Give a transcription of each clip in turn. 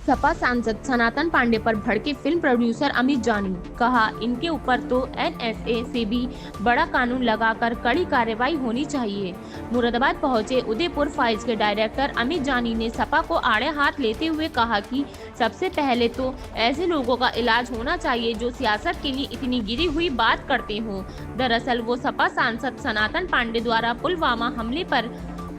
सपा सांसद सनातन पांडे पर भड़के फिल्म प्रोड्यूसर अमित जानी, कहा इनके ऊपर तो एनएसए से भी बड़ा कानून लगाकर कड़ी कार्रवाई होनी चाहिए। मुरादाबाद पहुंचे उदयपुर फाइल्स के डायरेक्टर अमित जानी ने सपा को आड़े हाथ लेते हुए कहा कि सबसे पहले तो ऐसे लोगों का इलाज होना चाहिए जो सियासत के लिए इतनी गिरी हुई बात करते हों। दरअसल वो सपा सांसद सनातन पांडे द्वारा पुलवामा हमले पर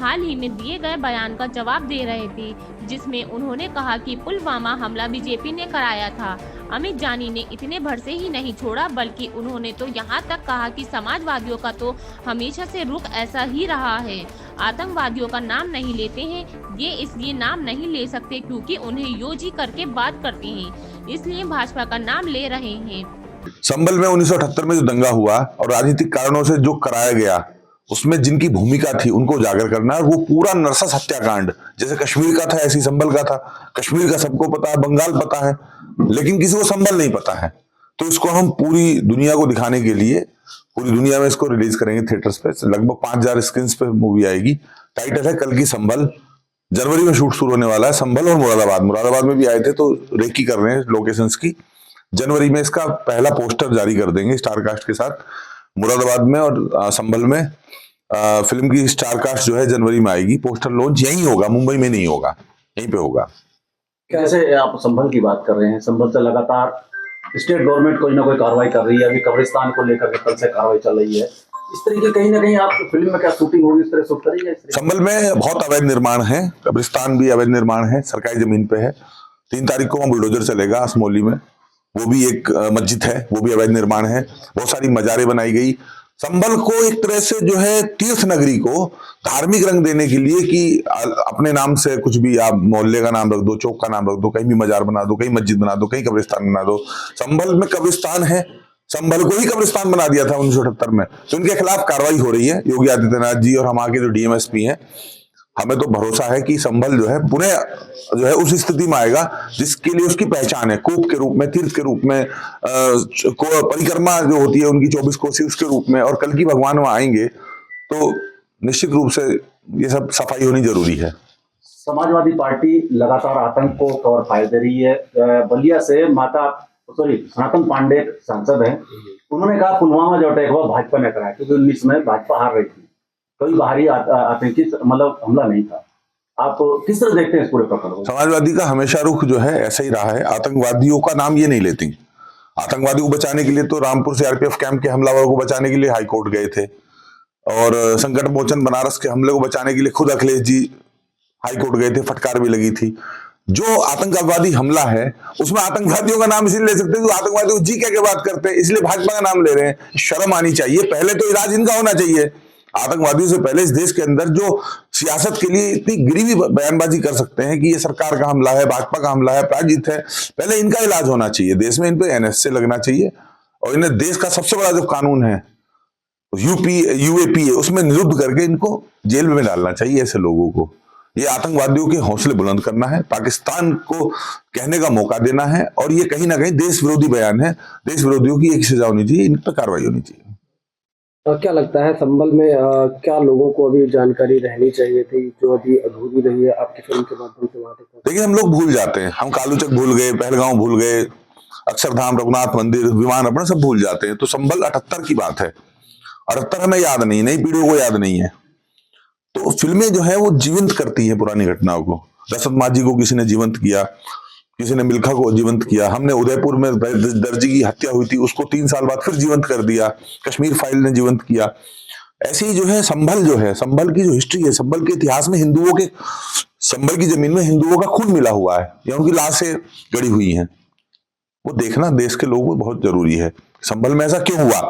हाल ही में दिए गए बयान का जवाब दे रहे थे, जिसमें उन्होंने कहा कि पुलवामा हमला बीजेपी ने कराया था। अमित जानी ने इतने भर से ही नहीं छोड़ा, बल्कि उन्होंने तो यहाँ तक कहा कि समाजवादियों का तो हमेशा से रुख ऐसा ही रहा है। आतंकवादियों का नाम नहीं लेते हैं, ये इसलिए नाम नहीं ले सकते क्योंकि उन्हें योजी करके बात करते हैं, इसलिए भाजपा का नाम ले रहे हैं। संभल में 1978 में जो दंगा हुआ और राजनीतिक कारणों से जो कराया गया, उसमें जिनकी भूमिका थी उनको उजागर करना है। वो पूरा नरसंस हत्याकांड जैसे कश्मीर का था ऐसी संभल का था। कश्मीर का सबको पता है, बंगाल पता है, लेकिन किसी को संभल नहीं पता है। तो इसको हम पूरी दुनिया को दिखाने के लिए पूरी दुनिया में इसको रिलीज करेंगे थिएटर्स पे। लगभग 5000 स्क्रीन पे मूवी आएगी। टाइटल है कल की संभल। जनवरी में शूट शुरू होने वाला है। संभल और मुरादाबाद में भी आए थे, तो रेकी कर रहे हैं लोकेशंस की। जनवरी में इसका पहला पोस्टर जारी कर देंगे स्टारकास्ट के साथ। मुरादाबाद में और संभल में फिल्म की स्टारकास्ट जो है जनवरी में आएगी। पोस्टर लॉन्च यहीं होगा, मुंबई में नहीं होगा, यहीं पे होगा। कैसे आप संभल की बात कर रहे हैं? संभल से लगातार स्टेट गवर्नमेंट कोई ना कोई कार्रवाई कर रही है। अभी कब्रिस्तान को लेकर के कल से कार्रवाई चल रही है। इस तरीके कहीं ना कहीं आप फिल्म में क्या शूटिंग होगी, इस तरह शूट करेंगे? संभल में बहुत अवैध निर्माण है, कब्रिस्तान भी अवैध निर्माण है, सरकारी जमीन पे है। 3 तारीख को वहां बुलडोजर चलेगा असमोली में। वो भी एक मस्जिद है, वो भी अवैध निर्माण है। बहुत सारी मजारें बनाई गई। संभल को एक तरह से जो है तीर्थ नगरी को धार्मिक रंग देने के लिए कि अपने नाम से कुछ भी आप मोहल्ले का नाम रख दो, चौक का नाम रख दो, कहीं भी मजार बना दो, कहीं मस्जिद बना दो, कहीं कब्रिस्तान बना दो। संभल में कब्रिस्तान है, संभल को ही कब्रिस्तान बना दिया था 1978 में। तो उनके खिलाफ कार्रवाई हो रही है। योगी आदित्यनाथ जी और हमारे के जो डीएमएसपी हैं, हमें तो भरोसा है कि संभल जो है पुणे जो है उस स्थिति में आएगा जिसके लिए उसकी पहचान है, कूप के रूप में, तीर्थ के रूप में, परिक्रमा जो होती है उनकी 24 कोसी उसके रूप में। और कल की भगवान वहां आएंगे तो निश्चित रूप से ये सब सफाई होनी जरूरी है। समाजवादी पार्टी लगातार आतंक को कवर फाइल दे रही है। बलिया से सनातन पांडे सांसद हैं, उन्होंने कहा पुलवामा जो अटैक हुआ भाजपा ने कराया, क्योंकि 19 में भाजपा हार रही थी, कोई बाहरी आतंकी मतलब हमला नहीं था। आप किस तरह देखते हैं इस पूरे प्रकरण को? समाजवादी का हमेशा रुख जो है ऐसा ही रहा है। आतंकवादियों का नाम ये नहीं लेती। आतंकवादी को बचाने के लिए तो रामपुर सीआरपीएफ कैंप के हमलावरों को बचाने के लिए हाईकोर्ट गए थे, और संकट मोचन बनारस के हमले को बचाने के लिए खुद अखिलेश जी हाईकोर्ट गए थे, फटकार भी लगी थी। जो आतंकवादी हमला है उसमें आतंकवादियों का नाम इसलिए ले सकते हैं जो आतंकवादियों को जी कह के बात करते हैं, इसलिए भाजपा का नाम ले रहे हैं। शर्म आनी चाहिए। पहले तो इलाज इनका होना चाहिए। आतंकवादियों से पहले इस देश के अंदर जो सियासत के लिए इतनी गिरी हुई बयानबाजी कर सकते हैं कि ये सरकार का हमला है, भाजपा का हमला है, पराजित है, पहले इनका इलाज होना चाहिए। देश में इन पे एनएसए लगना चाहिए, और इन्हें देश का सबसे बड़ा जो कानून है यूएपी है उसमें निरुद्ध करके इनको जेल में डालना चाहिए। ऐसे लोगों को ये आतंकवादियों के हौसले बुलंद करना है, पाकिस्तान को कहने का मौका देना है, और ये कहीं ना कहीं देश विरोधी बयान है। देश विरोधियों की एक सजा होनी चाहिए, इन पर कार्रवाई होनी चाहिए। क्या लगता है संभल में क्या लोगों को अभी जानकारी रहनी चाहिए थी जो अभी अधूरी रही है आपकी फिल्म के माध्यम से? वहां तक देखिए, हम लोग भूल जाते हैं। हम कालूचक भूल गए, पहलगांव भूल गए, अक्षरधाम, रघुनाथ मंदिर, विमान अपना सब भूल जाते हैं। तो संभल 78 की बात है। 78 हमें याद नहीं, नई पीढ़ियों को याद नहीं है। तो फिल्में जो है वो जीवंत करती है पुरानी घटनाओं को। दशरथ माझी को किसी ने जीवंत किया, किसी ने मिल्खा को जीवंत किया। हमने उदयपुर में दर्जी की हत्या हुई थी, उसको 3 साल बाद फिर जीवंत कर दिया। कश्मीर फाइल ने जीवंत किया। ऐसे ही जो है संभल की जो हिस्ट्री है, संभल के इतिहास में हिंदुओं के, संभल की जमीन में हिंदुओं का खून मिला हुआ है या उनकी लाशें गड़ी हुई हैं, वो देखना देश के लोगों को बहुत जरूरी है। संभल में ऐसा क्यों हुआ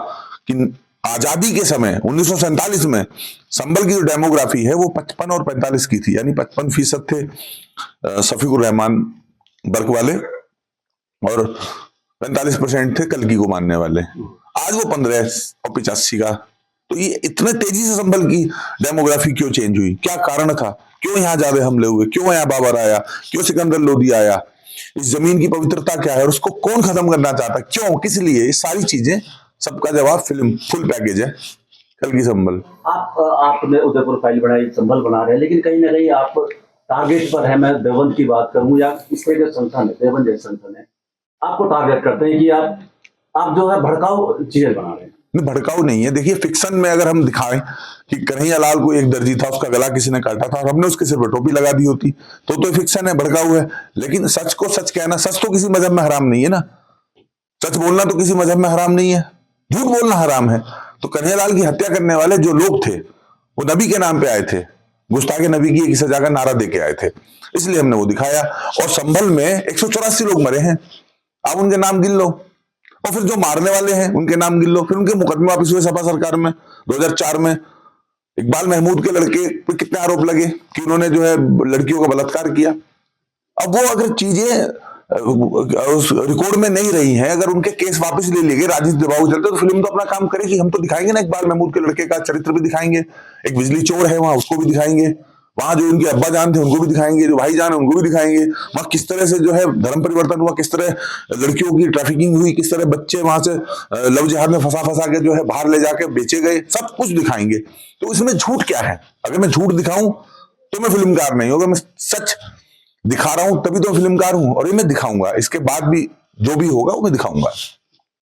कि आजादी के समय 1947 में संभल की जो डेमोग्राफी है वो 55 और 45 की थी, यानी 55% थे शफीकुर रहमान बर्क वाले और 45% थे कल्कि को मानने वाले। आज वो 15 और 85 का। तो ये इतने तेजी से संभल की डेमोग्राफी क्यों चेंज हुई? क्या कारण था? क्यों यहाँ ज्यादा हमले हुए? क्यों यहाँ बाबर आया? क्यों सिकंदर लोदी आया? इस जमीन की पवित्रता क्या है और उसको कौन खत्म करना चाहता? क्यों, किस लिए? ये सारी चीजें, सबका जवाब फिल्म फुल पैकेज है कल की संभल। आपने उदयपुर फाइल बनाई, संभल बना रहे हैं, लेकिन कहीं ना कहीं आप टारगेट पर है, मैं देवबंद की बात करूं या इस तरह के संगठन है, देवबंद जैसे संगठन है, आपको टारगेट करते हैं कि आप जो है भड़काऊ चीजें बना रहे हैं? नहीं, भड़काऊ नहीं है। देखिए, फिक्शन में अगर हम दिखाएं कि कन्हैयालाल को एक दर्जी था, उसका गला किसी ने काटा था और हमने उसके सिर पर टोपी लगा दी होती, तो फिक्शन है, भड़काऊ है। लेकिन सच को सच कहना, सच तो किसी मजहब में हराम नहीं है ना, सच बोलना तो किसी मजहब में हराम नहीं है, झूठ बोलना हराम है। तो कन्हैयालाल की हत्या करने वाले जो लोग थे वो नबी के नाम पे आए थे, गुस्ताखे नबी की एक सजा का नारा दे के आए थे, इसलिए हमने वो दिखाया। और संभल में 184 लोग मरे हैं, आप उनके नाम गिन लो, और फिर जो मारने वाले हैं उनके नाम गिन लो, फिर उनके मुकदमे वापस हुए सपा सरकार में 2004 में। इकबाल महमूद के लड़के पे कितने आरोप लगे कि उन्होंने जो है लड़कियों का बलात्कार किया। अब वो अगर चीजें उस रिकॉर्ड में नहीं रही हैं, अगर उनके केस वापस ले लिए गए राजनीतिक दबाव के चलते, तो फिल्म तो अपना काम करेगी। हम तो दिखाएंगे ना, इकबाल महमूद के लड़के का चरित्र भी दिखाएंगे, एक बिजली चोर है वहां, उसको भी दिखाएंगे, वहां जो उनके अब्बा जान थे उनको भी दिखाएंगे, जो भाई जान है उनको भी दिखाएंगे, वहां किस तरह से जो है धर्म परिवर्तन हुआ, किस तरह लड़कियों की ट्रैफिकिंग हुई, किस तरह बच्चे वहां से लव जिहाद में फंसा के जो है बाहर ले जाके बेचे गए, सब कुछ दिखाएंगे। तो इसमें झूठ क्या है? अगर मैं झूठ दिखाऊं तो मैं फिल्मकार नहीं हूं, अगर मैं सच दिखा रहा हूं तभी तो फिल्मकार हूं, और ये मैं दिखाऊंगा। इसके बाद भी जो भी होगा वो मैं दिखाऊंगा।